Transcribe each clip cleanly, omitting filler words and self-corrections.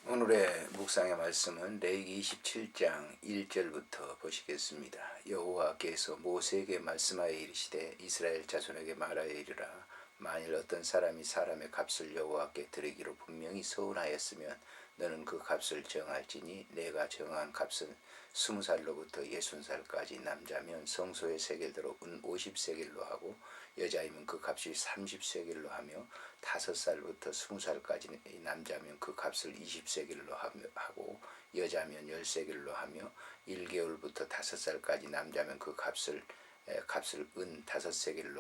오늘의 묵상의 말씀은 레위기 27장 1절부터 보시겠습니다. 여호와께서 모세에게 말씀하여 이르시되 이스라엘 자손에게 말하여 이르라. 만일 어떤 사람이 사람의 값을 여호와께 드리기로 분명히 서운하였으면 너는 그 값을 정할지니 내가 정한 값은 20살로부터 60살까지 남자면 성소의 세겔대로 은 50세겔로 하고 여자이면 그 값이 30세겔로 하며 5살부터 20살까지 남자면 그 값을 20세겔로 하고 여자면 10세겔로 하며 1개월부터 5살까지 남자면 그 값을 은 5세겔로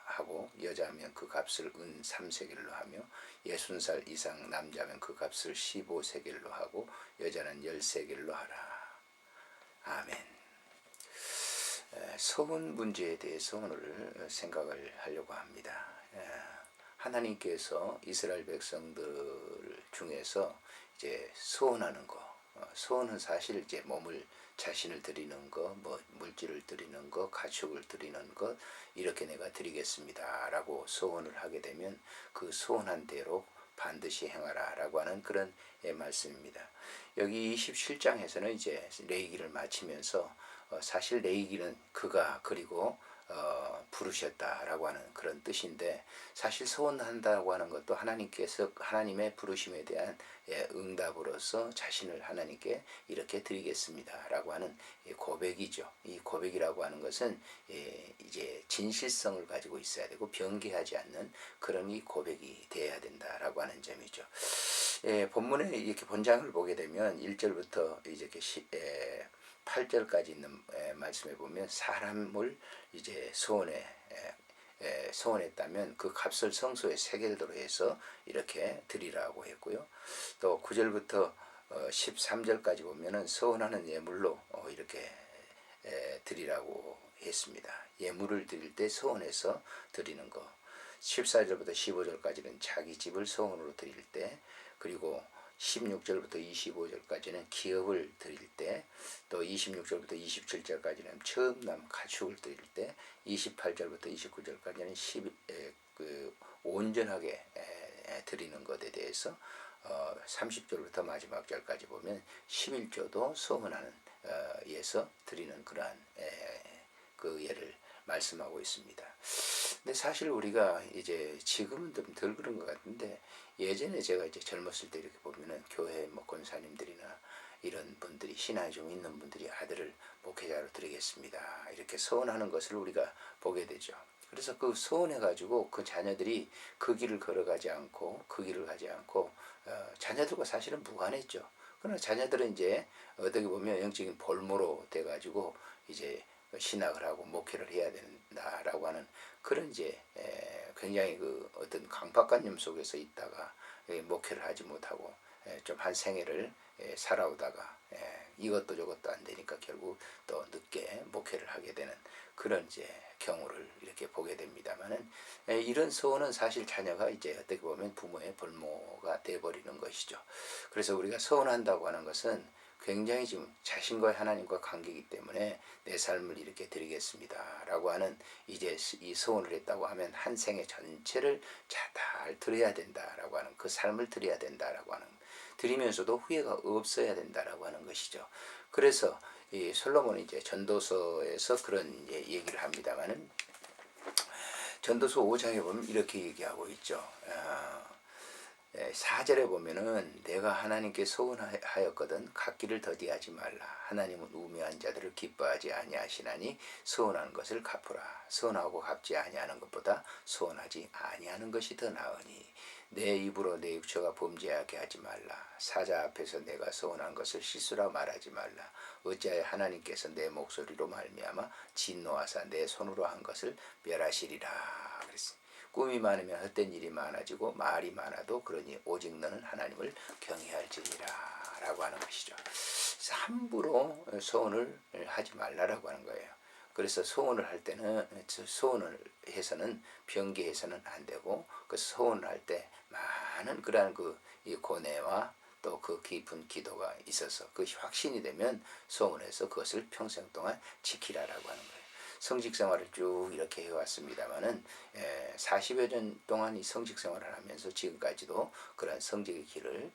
하고 여자면 그 값을 은 3세겔로 하며 60살 이상 남자면 그 값을 15세겔로 하고 여자는 10세겔로 하라. 아멘. 서원 문제에 대해서 오늘 생각을 하려고 합니다. 하나님께서 이스라엘 백성들 중에서 이제 소원하는 거, 소원은 사실 이제 자신을 드리는 거, 뭐 물질을 드리는 거, 가축을 드리는 것, 이렇게 내가 드리겠습니다라고 소원을 하게 되면 그 소원한 대로 반드시 행하라라고 하는 그런 말씀입니다. 여기 27장에서는 이제 레위기를 마치면서 사실 레위기는 그가 그리고 부르셨다라고 하는 그런 뜻인데, 사실 소원한다고 하는 것도 하나님께서 하나님의 부르심에 대한 응답으로서 자신을 하나님께 이렇게 드리겠습니다라고 하는 고백이죠. 이 고백이라고 하는 것은 이제 진실성을 가지고 있어야 되고 변개하지 않는 그런 이 고백이 되어야 된다라고 하는 점이죠. 본문에 이렇게 본장을 보게 되면 1절부터 이렇게 8절까지 있는 말씀에 보면 사람을 이제 소원했다면 그 값을 성소의 세겔대로 해서 이렇게 드리라고 했고요. 또 9절부터 13절까지 보면은 소원하는 예물로 이렇게 드리라고 했습니다. 예물을 드릴 때 소원해서 드리는 거. 14절부터 15절까지는 자기 집을 소원으로 드릴 때, 그리고 16절부터 25절까지는 기업을 드릴 때, 또 26절부터 27절까지는 처음 난 가축을 드릴 때, 28절부터 29절까지는 온전하게 드리는 것에 대해서 30절부터 마지막 절까지 보면 11조도 소원하는 예서 드리는 그러한 그 예를 말씀하고 있습니다. 근데 사실 우리가 이제 지금은 좀 덜 그런 것 같은데, 예전에 제가 이제 젊었을 때 이렇게 보면은 교회 권사님들이나 이런 분들이, 신앙이 좀 있는 분들이 아들을 목회자로 드리겠습니다 이렇게 소원하는 것을 우리가 보게 되죠. 그래서 그 소원해가지고 그 자녀들이 그 길을 걸어가지 않고 그 길을 가지 않고 자녀들과 사실은 무관했죠. 그러나 자녀들은 이제 어떻게 보면 영적인 볼모로 돼가지고 이제 신학을 하고 목회를 해야 된다라고 하는 그런 이제 굉장히 그 어떤 강박관념 속에서 있다가 목회를 하지 못하고 좀 한 생애를 살아오다가 이것도 저것도 안 되니까 결국 또 늦게 목회를 하게 되는 그런 이제 경우를 이렇게 보게 됩니다만은, 이런 소원은 사실 자녀가 이제 어떻게 보면 부모의 볼모가 돼버리는 것이죠. 그래서 우리가 소원한다고 하는 것은 굉장히 지금 자신과 하나님과 관계이기 때문에 내 삶을 이렇게 드리겠습니다 라고 하는, 이제 이 소원을 했다고 하면 한 생애 전체를 잘 드려야 된다라고 하는, 그 삶을 드려야 된다라고 하는, 드리면서도 후회가 없어야 된다라고 하는 것이죠. 그래서 이 솔로몬이 이제 전도서에서 그런 얘기를 합니다만은, 전도서 5장에 보면 이렇게 얘기하고 있죠. 4절에 보면은 내가 하나님께 소원하였거든 갚기를 더디하지 말라. 하나님은 우매한 자들을 기뻐하지 아니하시나니 소원하는 것을 갚으라. 소원하고 갚지 아니하는 것보다 소원하지 아니하는 것이 더 나으니 내 입으로 내 육체가 범죄하게 하지 말라. 사자 앞에서 내가 소원한 것을 실수라 말하지 말라. 어찌하여 하나님께서 내 목소리로 말미암아 진노하사 내 손으로 한 것을 멸하시리라. 그랬습니다. 꿈이 많으면 헛된 일이 많아지고 말이 많아도 그러니 오직 너는 하나님을 경외할지니라 라고 하는 것이죠. 함부로 소원을 하지 말라라고 하는 거예요. 그래서 소원을 할 때는, 소원을 해서는 변개해서는 안 되고, 그 소원을 할 때 많은 그러한 이 고뇌와 또 그 깊은 기도가 있어서 그것이 확신이 되면 소원해서 그것을 평생 동안 지키라라고 하는 거예요. 성직 생활을 쭉 이렇게 해왔습니다마는 40여 년 동안 이 성직 생활을 하면서 지금까지도 그런 성직의 길을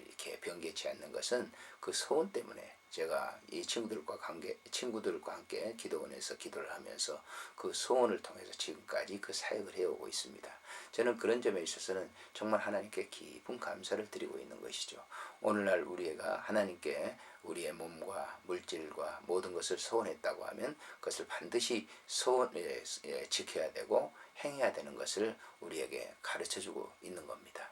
이렇게 변개치 않는 것은 그 소원 때문에 제가 이 친구들과 함께 기도원에서 기도를 하면서 그 소원을 통해서 지금까지 그 사역을 해오고 있습니다. 저는 그런 점에 있어서는 정말 하나님께 깊은 감사를 드리고 있는 것이죠. 오늘날 우리가 하나님께 우리의 몸과 물질과 모든 것을 소원했다고 하면 그것을 반드시 지켜야 되고 행해야 되는 것을 우리에게 가르쳐주고 있는 겁니다.